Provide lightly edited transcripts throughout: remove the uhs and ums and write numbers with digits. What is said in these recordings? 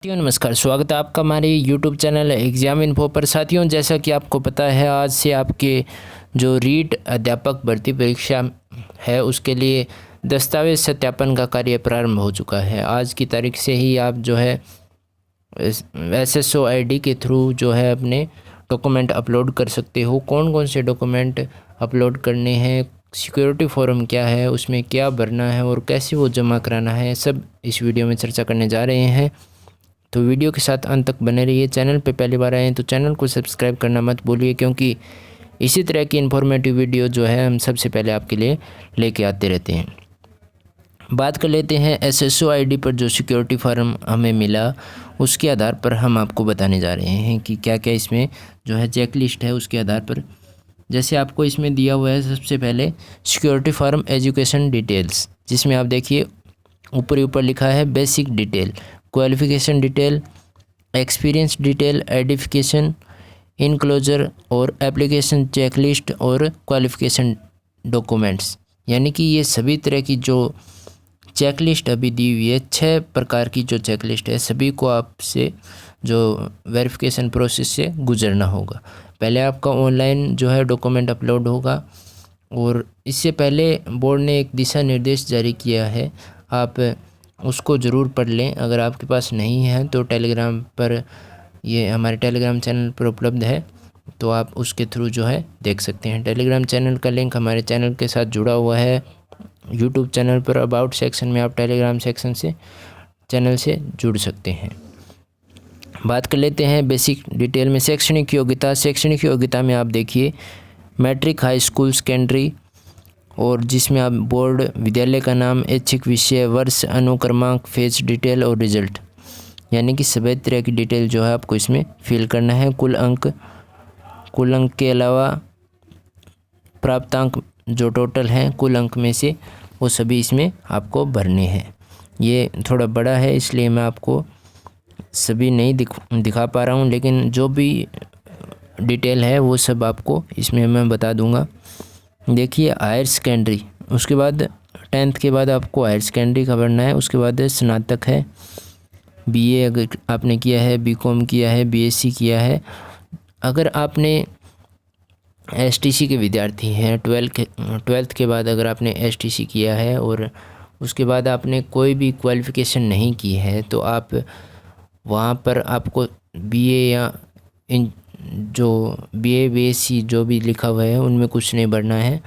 साथियों नमस्कार, स्वागत है आपका हमारे यूट्यूब चैनल एग्ज़ाम इन्फो पर। साथियों, जैसा कि आपको पता है, आज से आपके जो रीट अध्यापक भर्ती परीक्षा है उसके लिए दस्तावेज़ सत्यापन का कार्य प्रारंभ हो चुका है। आज की तारीख से ही आप जो है SSO ID के थ्रू जो है अपने डॉक्यूमेंट अपलोड कर सकते हो। कौन कौन से डॉक्यूमेंट अपलोड करने हैं, सिक्योरिटी फॉर्म क्या है, उसमें क्या भरना है और कैसे वो जमा कराना है, सब इस वीडियो में चर्चा करने जा रहे हैं। तो वीडियो के साथ अंत तक बने रहिए। चैनल पे पहली बार आए हैं तो चैनल को सब्सक्राइब करना मत भूलिए, क्योंकि इसी तरह की इन्फॉर्मेटिव वीडियो जो है हम सबसे पहले आपके लिए लेके आते रहते हैं। बात कर लेते हैं SSO ID पर जो सिक्योरिटी फॉर्म हमें मिला, उसके आधार पर हम आपको बताने जा रहे हैं कि क्या क्या इसमें जो है चेकलिस्ट है। उसके आधार पर जैसे आपको इसमें दिया हुआ है, सबसे पहले सिक्योरिटी फॉर्म एजुकेशन डिटेल्स, जिसमें आप देखिए ऊपर लिखा है basic detail, qualification detail, experience detail, identification, enclosure और एप्लीकेशन चेकलिस्ट और क्वालिफिकेशन डॉक्यूमेंट्स। यानी कि ये सभी तरह की जो चेकलिस्ट अभी दी हुई है, 6 प्रकार की जो चेकलिस्ट है, सभी को आपसे जो वेरिफिकेशन प्रोसेस से गुजरना होगा। पहले आपका ऑनलाइन जो है डॉक्यूमेंट अपलोड होगा, और इससे पहले बोर्ड ने एक दिशा निर्देश जारी किया है, आप उसको ज़रूर पढ़ लें। अगर आपके पास नहीं है तो टेलीग्राम पर, ये हमारे टेलीग्राम चैनल पर उपलब्ध है, तो आप उसके थ्रू जो है देख सकते हैं। टेलीग्राम चैनल का लिंक हमारे चैनल के साथ जुड़ा हुआ है। यूट्यूब चैनल पर अबाउट सेक्शन में आप टेलीग्राम सेक्शन से चैनल से जुड़ सकते हैं। बात कर लेते हैं बेसिक डिटेल में शैक्षणिक योग्यता। शैक्षणिक योग्यता में आप देखिए मैट्रिक, हाई स्कूल, सेकेंडरी, और जिसमें आप बोर्ड, विद्यालय का नाम, ऐच्छिक विषय, वर्ष, अनुक्रमांक, फेज डिटेल और रिजल्ट, यानी कि सभी तरह की डिटेल जो है आपको इसमें फिल करना है। कुल अंक के अलावा प्राप्तांक जो टोटल हैं कुल अंक में से, वो सभी इसमें आपको भरने हैं। ये थोड़ा बड़ा है इसलिए मैं आपको सभी नहीं दिखा पा रहा हूँ, लेकिन जो भी डिटेल है वो सब आपको इसमें मैं बता दूँगा। देखिए हायर सेकेंडरी, उसके बाद 10th के बाद आपको हायर सेकेंडरी का भरना है। उसके बाद स्नातक है, BA अगर आपने किया है, BCom किया है, BSc किया है। अगर आपने STC के विद्यार्थी हैं, 12th के बाद अगर आपने STC किया है और उसके बाद आपने कोई भी क्वालिफ़िकेशन नहीं की है, तो आप वहाँ पर आपको BA या इन जो BA BSc जो भी लिखा हुआ है उनमें कुछ नहीं भरना है।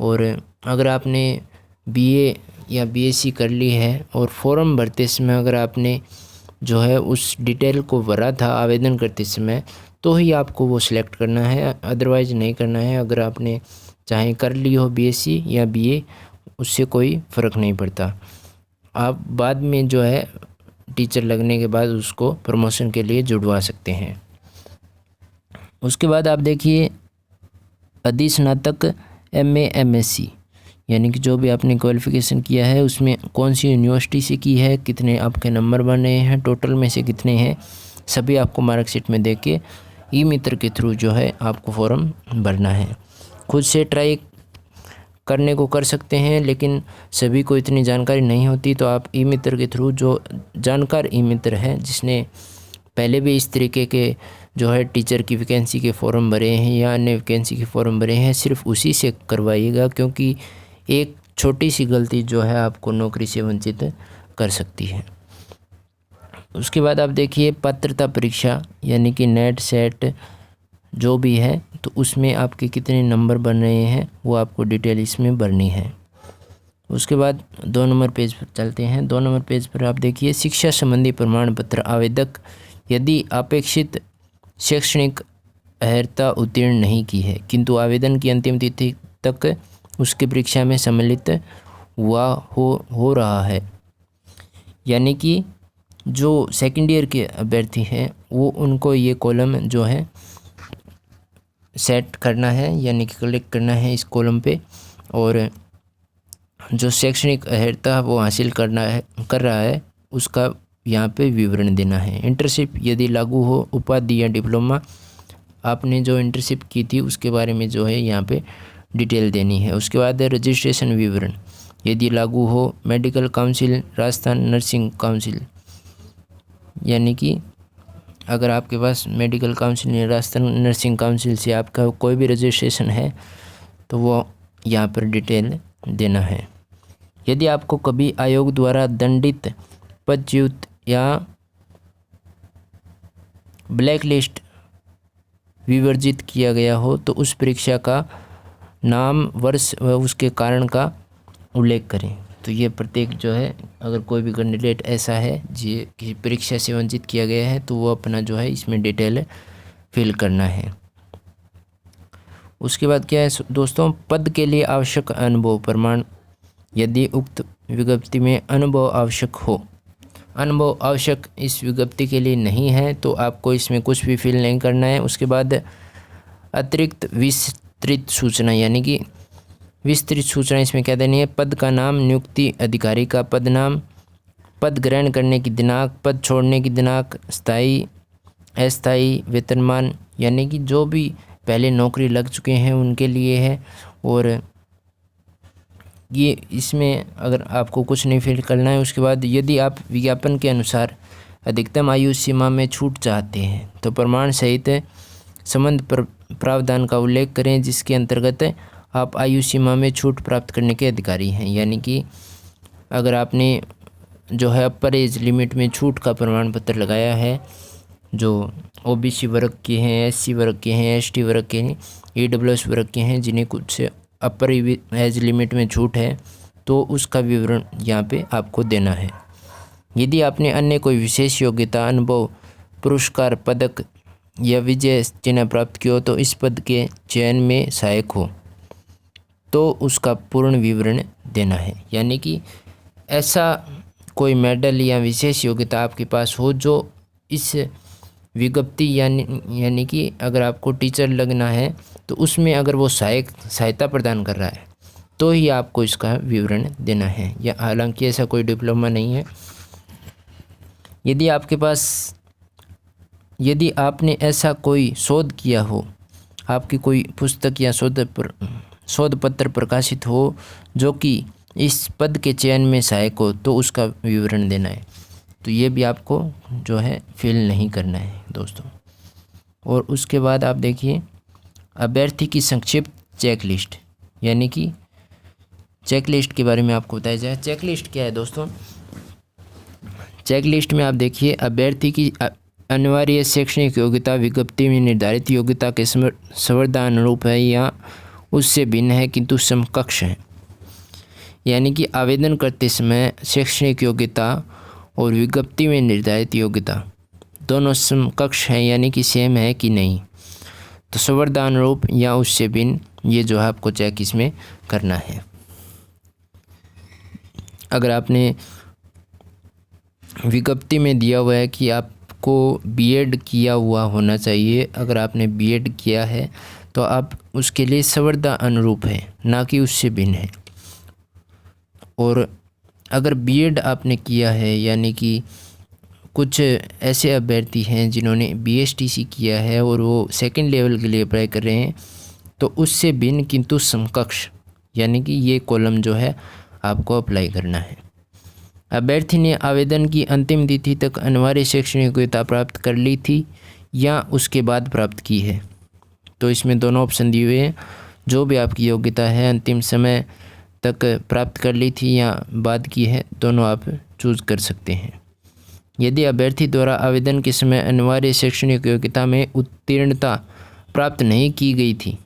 और अगर आपने BA या BSc कर ली है और फॉर्म भरते समय अगर आपने जो है उस डिटेल को भरा था आवेदन करते समय, तो ही आपको वो सिलेक्ट करना है, अदरवाइज़ नहीं करना है। अगर आपने चाहे कर ली हो BSc या BA, उससे कोई फ़र्क नहीं पड़ता। आप बाद में जो है टीचर लगने के बाद उसको प्रमोशन के लिए जुड़वा सकते हैं। उसके बाद आप देखिए अधिस्नातक MA MSc, यानी कि जो भी आपने क्वालिफ़िकेशन किया है उसमें कौन सी यूनिवर्सिटी से की है, कितने आपके नंबर बने हैं, टोटल में से कितने हैं, सभी आपको मार्कशीट में देख के ई-मित्र के थ्रू जो है आपको फॉर्म भरना है। खुद से ट्राई करने को कर सकते हैं, लेकिन सभी को इतनी जानकारी नहीं होती, तो आप ई-मित्र के थ्रू, जो जानकार ई-मित्र है जिसने पहले भी इस तरीके के जो है टीचर की वैकेंसी के फॉर्म भरे हैं या अन्य वैकेंसी के फॉर्म भरे हैं, सिर्फ उसी से करवाइएगा, क्योंकि एक छोटी सी गलती जो है आपको नौकरी से वंचित कर सकती है। उसके बाद आप देखिए पात्रता परीक्षा, यानी कि नेट सेट जो भी है, तो उसमें आपके कितने नंबर बन रहे हैं वो आपको डिटेल इसमें भरनी है। उसके बाद 2 नंबर पेज पर चलते हैं। 2 नंबर पेज पर आप देखिए शिक्षा संबंधी प्रमाण पत्र। आवेदक यदि अपेक्षित शैक्षणिक अर्हता उत्तीर्ण नहीं की है, किंतु आवेदन की अंतिम तिथि तक उसकी परीक्षा में सम्मिलित हुआ हो रहा है, यानी कि जो सेकेंड ईयर के अभ्यर्थी हैं वो, उनको ये कॉलम जो है सेट करना है, यानी कि क्लिक करना है इस कॉलम पे, और जो शैक्षणिक अर्हता वो हासिल कर रहा है उसका यहाँ पे विवरण देना है। इंटर्नशिप यदि लागू हो, उपाधि या डिप्लोमा, आपने जो इंटर्नशिप की थी उसके बारे में जो है यहाँ पे डिटेल देनी है। उसके बाद रजिस्ट्रेशन विवरण यदि लागू हो, medical council, Rajasthan nursing council, यानी कि अगर आपके पास मेडिकल काउंसिल या राजस्थान नर्सिंग काउंसिल से आपका कोई भी रजिस्ट्रेशन है तो वो यहाँ पर डिटेल देना है। यदि आपको कभी आयोग द्वारा दंडित, पदच्युत या ब्लैक लिस्ट विवर्जित किया गया हो तो उस परीक्षा का नाम, वर्ष व उसके कारण का उल्लेख करें। तो ये प्रत्येक जो है, अगर कोई भी कैंडिडेट ऐसा है जी किसी परीक्षा से वंचित किया गया है तो वो अपना जो है इसमें डिटेल फिल करना है। उसके बाद क्या है दोस्तों, पद के लिए आवश्यक अनुभव प्रमाण। यदि उक्त विज्ञप्ति में अनुभव आवश्यक हो, अनुभव आवश्यक इस विज्ञप्ति के लिए नहीं है तो आपको इसमें कुछ भी फिल नहीं करना है। उसके बाद अतिरिक्त विस्तृत सूचना, यानी कि विस्तृत सूचना इसमें क्या देनी है, पद का नाम, नियुक्ति अधिकारी का पद नाम, पद ग्रहण करने की दिनांक, पद छोड़ने की दिनांक, स्थायी अस्थायी वेतनमान, यानी कि जो भी पहले नौकरी लग चुके हैं उनके लिए है। और ये इसमें अगर आपको कुछ नहीं फिल करना है। उसके बाद यदि आप विज्ञापन के अनुसार अधिकतम आयु सीमा में छूट चाहते हैं तो प्रमाण सहित संबंध प्रावधान का उल्लेख करें जिसके अंतर्गत आप आयु सीमा में छूट प्राप्त करने के अधिकारी हैं। यानी कि अगर आपने जो है अपर एज लिमिट में छूट का प्रमाण पत्र लगाया है, जो ओबीसी वर्ग के हैं, एससी वर्ग के हैं, एसटी वर्ग के हैं, ईडब्ल्यूएस वर्ग के हैं, जिन्हें कुछ अपर एज लिमिट में छूट है, तो उसका विवरण यहाँ पे आपको देना है। यदि आपने अन्य कोई विशेष योग्यता, अनुभव, पुरस्कार, पदक या विजय चिन्ह प्राप्त किया हो तो इस पद के चयन में सहायक हो तो उसका पूर्ण विवरण देना है। यानी कि ऐसा कोई मेडल या विशेष योग्यता आपके पास हो जो इस विज्ञप्ति यानी कि अगर आपको टीचर लगना है तो उसमें अगर वो सहायता प्रदान कर रहा है तो ही आपको इसका विवरण देना है। या हालांकि ऐसा कोई डिप्लोमा नहीं है। यदि आपने ऐसा कोई शोध किया हो, आपकी कोई पुस्तक या शोध पत्र प्रकाशित हो जो कि इस पद के चयन में सहायक हो तो उसका विवरण देना है। तो ये भी आपको जो है फिल नहीं करना है दोस्तों। और उसके बाद आप देखिए अभ्यर्थी की संक्षिप्त चेकलिस्ट, यानी कि चेकलिस्ट के बारे में आपको बताया जाए। चेकलिस्ट क्या है दोस्तों, चेकलिस्ट में आप देखिए अभ्यर्थी की अनिवार्य शैक्षणिक योग्यता विज्ञप्ति में निर्धारित योग्यता के संवर्धानुरूप है या उससे भिन्न है किंतु समकक्ष है। यानी कि आवेदन करते समय शैक्षणिक योग्यता और विज्ञप्ति में निर्धारित योग्यता दोनों समकक्ष हैं, यानी कि सेम है कि नहीं। तो संवर्धानुरूप या उससे भिन्न, ये जो है आपको चेक इसमें करना है। अगर आपने विज्ञप्ति में दिया हुआ है कि आपको बीएड किया हुआ होना चाहिए, अगर आपने बीएड किया है तो आप उसके लिए संवर्धा अनुरूप है, ना कि उससे भिन्न है। और अगर बीएड आपने किया है, यानी कि कुछ ऐसे अभ्यर्थी हैं जिन्होंने बीएसटीसी किया है और वो सेकंड लेवल के लिए अप्लाई कर रहे हैं, तो उससे भिन्न किंतु समकक्ष, यानी कि ये कॉलम जो है आपको अप्लाई करना है। अभ्यर्थी ने आवेदन की अंतिम तिथि तक अनिवार्य शैक्षणिक योग्यता प्राप्त कर ली थी या उसके बाद प्राप्त की है। तो इसमें दोनों ऑप्शन दिए हुए हैं। जो भी आपकी योग्यता है अंतिम समय तक प्राप्त कर ली थी या बाद की है, दोनों आप चूज़ कर सकते हैं। यदि अभ्यर्थी द्वारा आवेदन के समय अनिवार्य शैक्षणिक योग्यता में उत्तीर्णता प्राप्त नहीं की गई थी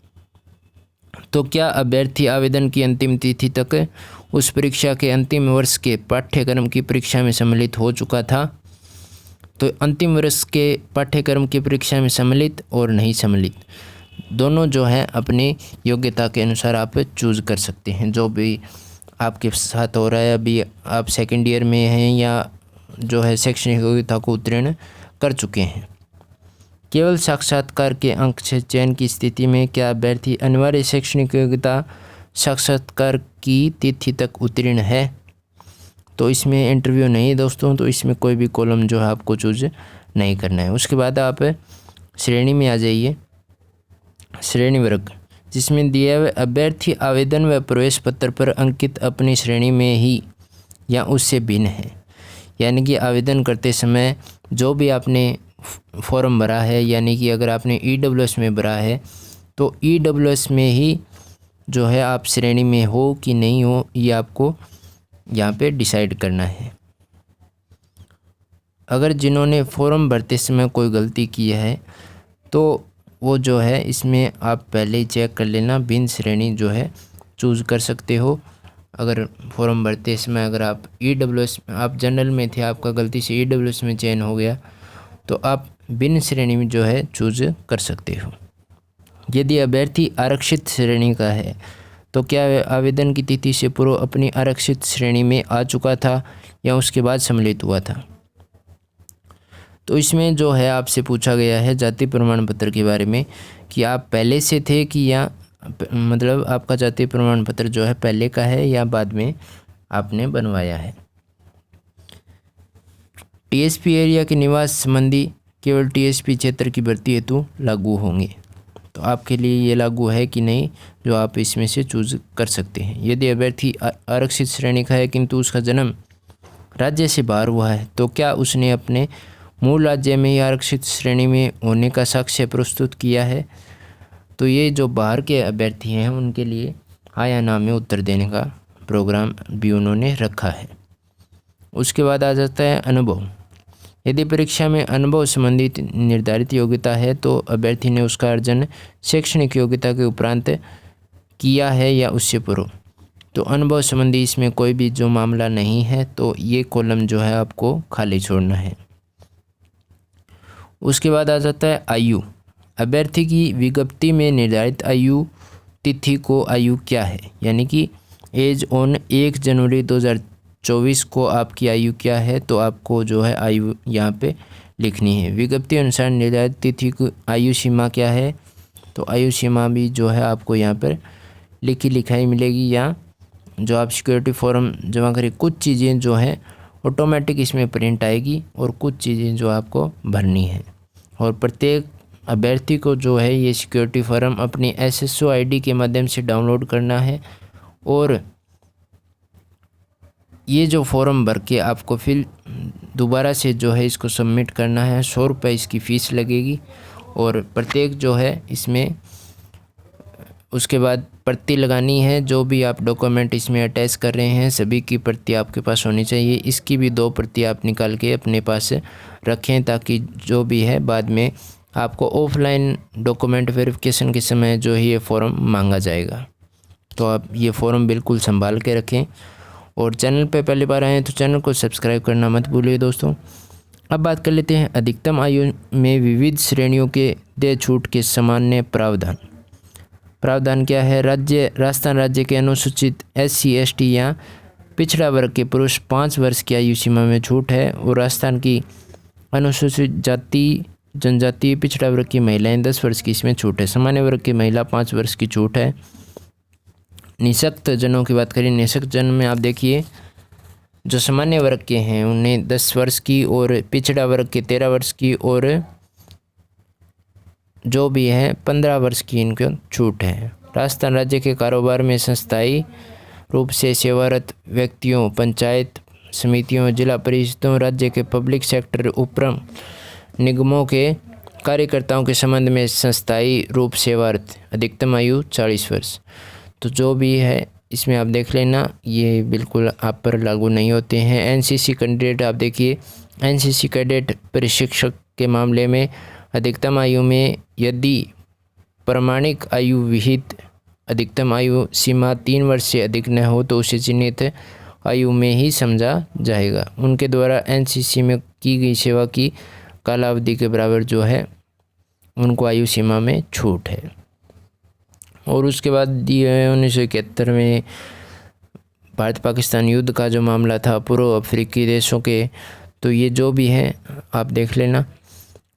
तो क्या अभ्यर्थी आवेदन की अंतिम तिथि तक उस परीक्षा के अंतिम वर्ष के पाठ्यक्रम की परीक्षा में सम्मिलित हो चुका था? तो अंतिम वर्ष के पाठ्यक्रम की परीक्षा में सम्मिलित और नहीं सम्मिलित दोनों जो है अपनी योग्यता के अनुसार आप चूज़ कर सकते हैं। जो भी आपके साथ हो रहा है, अभी आप सेकेंड ईयर में हैं या जो है शैक्षणिक योग्यता को उत्तीर्ण कर चुके हैं। केवल साक्षात्कार के अंक से चयन की स्थिति में क्या अभ्यर्थी अनिवार्य शैक्षणिक योग्यता साक्षात्कार की तिथि तक उत्तीर्ण है? तो इसमें इंटरव्यू नहीं है दोस्तों, तो इसमें कोई भी कॉलम जो है आपको चूज नहीं करना है। उसके बाद आप श्रेणी में आ जाइए। श्रेणी वर्ग जिसमें दिया हुआ अभ्यर्थी आवेदन व प्रवेश पत्र पर अंकित अपनी श्रेणी में ही या उससे भिन्न है, यानी कि आवेदन करते समय जो भी आपने फॉर्म भरा है, यानी कि अगर आपने EWS में भरा है तो EWS में ही जो है आप श्रेणी में हो कि नहीं हो, ये आपको यहाँ पे डिसाइड करना है। अगर जिन्होंने फॉर्म भरते समय कोई गलती की है तो वो जो है इसमें आप पहले ही चेक कर लेना, भिन्न श्रेणी जो है चूज़ कर सकते हो। अगर फॉर्म भरते समय अगर आप EWS आप जनरल में थे, आपका गलती से EWS में चयन हो गया तो आप भिन्न श्रेणी में जो है चूज़ कर सकते हो। यदि अभ्यर्थी आरक्षित श्रेणी का है तो क्या आवेदन की तिथि से पूर्व अपनी आरक्षित श्रेणी में आ चुका था या उसके बाद सम्मिलित हुआ था। तो इसमें जो है आपसे पूछा गया है जाति प्रमाण पत्र के बारे में कि आप पहले से थे कि या मतलब आपका जाति प्रमाण पत्र जो है पहले का है या बाद में आपने बनवाया है। TSP एरिया के निवास संबंधी केवल TSP क्षेत्र की भर्ती हेतु लागू होंगे। तो आपके लिए ये लागू है कि नहीं, जो आप इसमें से चूज़ कर सकते हैं। यदि अभ्यर्थी आरक्षित श्रेणी का है किंतु उसका जन्म राज्य से बाहर हुआ है तो क्या उसने अपने मूल राज्य में ही आरक्षित श्रेणी में होने का साक्ष्य प्रस्तुत किया है। तो ये जो बाहर के अभ्यर्थी हैं उनके लिए हाँ या ना में उत्तर देने का प्रोग्राम भी उन्होंने रखा है। उसके बाद आ जाता है अनुभव। यदि परीक्षा में अनुभव संबंधित निर्धारित योग्यता है तो अभ्यर्थी ने उसका अर्जन शैक्षणिक योग्यता के उपरांत किया है या उससे पूर्व। तो अनुभव संबंधी इसमें कोई भी जो मामला नहीं है तो ये कॉलम जो है आपको खाली छोड़ना है। उसके बाद आ जाता है आयु। अभ्यर्थी की विज्ञप्ति में निर्धारित आयु तिथि को आयु क्या है, यानी कि एज ऑन 1 जनवरी 2024 को आपकी आयु क्या है, तो आपको जो है आयु यहाँ पे लिखनी है। विज्ञप्ति अनुसार निर्धारित तिथि की आयु सीमा क्या है, तो आयु सीमा भी जो है आपको यहाँ पर लिखी लिखाई मिलेगी, या जो आप सिक्योरिटी फॉर्म जमा करें कुछ चीज़ें जो हैं ऑटोमेटिक इसमें प्रिंट आएगी और कुछ चीज़ें जो आपको भरनी है। और प्रत्येक अभ्यर्थी को जो है ये सिक्योरिटी फॉर्म अपनी SSO ID के माध्यम से डाउनलोड करना है और ये जो फॉर्म भर के आपको फिर दोबारा से जो है इसको सबमिट करना है। 100 रुपये इसकी फ़ीस लगेगी और प्रत्येक जो है इसमें उसके बाद प्रति लगानी है। जो भी आप डॉक्यूमेंट इसमें अटैच कर रहे हैं सभी की प्रति आपके पास होनी चाहिए। इसकी भी 2 प्रति आप निकाल के अपने पास रखें ताकि जो भी है बाद में आपको ऑफलाइन डॉक्यूमेंट वेरिफिकेशन के समय जो है ये फॉर्म मांगा जाएगा। तो आप ये फॉर्म बिल्कुल संभाल के रखें और चैनल पे पहली बार आए हैं तो चैनल को सब्सक्राइब करना मत भूलिए दोस्तों। अब बात कर लेते हैं अधिकतम आयु में विविध श्रेणियों के देय छूट के सामान्य प्रावधान। प्रावधान क्या है। राजस्थान राज्य के अनुसूचित SC ST या पिछड़ा वर्ग के पुरुष 5 वर्ष की आयु सीमा में छूट है और राजस्थान की अनुसूचित जाति जनजाति पिछड़ा वर्ग की महिलाएं 10 वर्ष की इसमें छूट है। सामान्य वर्ग की महिला 5 वर्ष की छूट है। निःशक्त जनों की बात करें, निःशक्त जन में आप देखिए जो सामान्य वर्ग के हैं उन्हें 10 वर्ष की और पिछड़ा वर्ग के 13 वर्ष की और जो भी है 15 वर्ष की इनको छूट है। राजस्थान राज्य के कारोबार में संस्थाई रूप से सेवारत व्यक्तियों, पंचायत समितियों, जिला परिषदों, राज्य के पब्लिक सेक्टर उपक्रम निगमों के कार्यकर्ताओं के संबंध में संस्थाई रूप सेवारत अधिकतम आयु 40 वर्ष। तो जो भी है इसमें आप देख लेना, ये बिल्कुल आप पर लागू नहीं होते हैं। NCC कैडेट आप देखिए, NCC कैडेट प्रशिक्षक के मामले में अधिकतम आयु में यदि प्रमाणिक आयु विहित अधिकतम आयु सीमा 3 वर्ष से अधिक न हो तो उसे चिन्हित आयु में ही समझा जाएगा। उनके द्वारा NCC में की गई सेवा की कालावधि के बराबर जो है उनको आयु सीमा में छूट है। और उसके बाद दिए 1971 में भारत पाकिस्तान युद्ध का जो मामला था पूर्व अफ्रीकी देशों के, तो ये जो भी है आप देख लेना।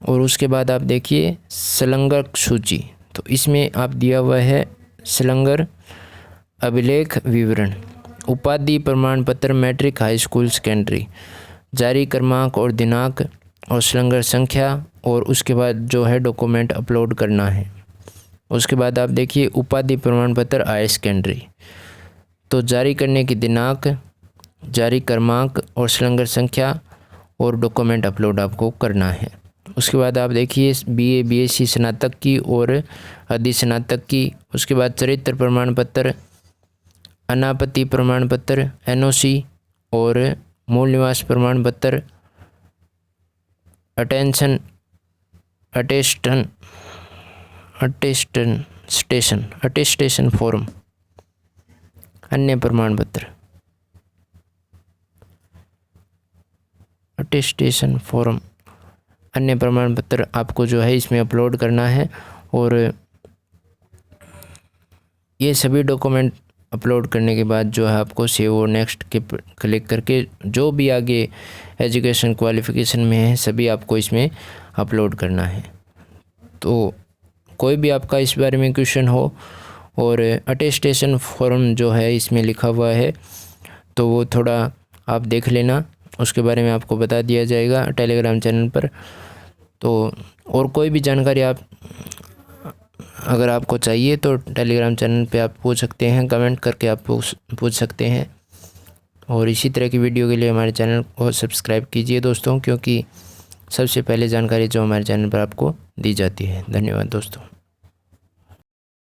और उसके बाद आप देखिए सलंगर सूची, तो इसमें आप दिया हुआ है सलंगर अभिलेख विवरण, उपाधि प्रमाण पत्र, मैट्रिक, हाई स्कूल, सेकेंडरी, जारी क्रमांक और दिनांक और सलंगर संख्या, और उसके बाद जो है डॉक्यूमेंट अपलोड करना है। उसके बाद आप देखिए उपाधि प्रमाण पत्र हायर सेकेंडरी, तो जारी करने की दिनांक, जारी क्रमांक और सलंगर संख्या और डॉक्यूमेंट अपलोड आपको करना है। उसके बाद आप देखिए BA BSc स्नातक की और अधि स्नातक की, उसके बाद चरित्र प्रमाण पत्र, अनापत्ति प्रमाण पत्र NOC और मूल निवास प्रमाण पत्र, अटेस्टेशन फॉर्म, अन्य प्रमाण पत्र, अटेस्टेशन फॉर्म, अन्य प्रमाण पत्र आपको जो है इसमें अपलोड करना है। और ये सभी डॉक्यूमेंट अपलोड करने के बाद जो है आपको सेव और नेक्स्ट के क्लिक करके जो भी आगे एजुकेशन क्वालिफ़िकेशन में है सभी आपको इसमें अपलोड करना है। तो कोई भी आपका इस बारे में क्वेश्चन हो और अटेस्टेशन फॉर्म जो है इसमें लिखा हुआ है तो वो थोड़ा आप देख लेना, उसके बारे में आपको बता दिया जाएगा टेलीग्राम चैनल पर। तो और कोई भी जानकारी आप अगर आपको चाहिए तो टेलीग्राम चैनल पे आप पूछ सकते हैं, कमेंट करके आप पूछ सकते हैं। और इसी तरह की वीडियो के लिए हमारे चैनल को सब्सक्राइब कीजिए दोस्तों, क्योंकि सबसे पहले जानकारी जो हमारे चैनल पर आपको दी जाती है। धन्यवाद दोस्तों।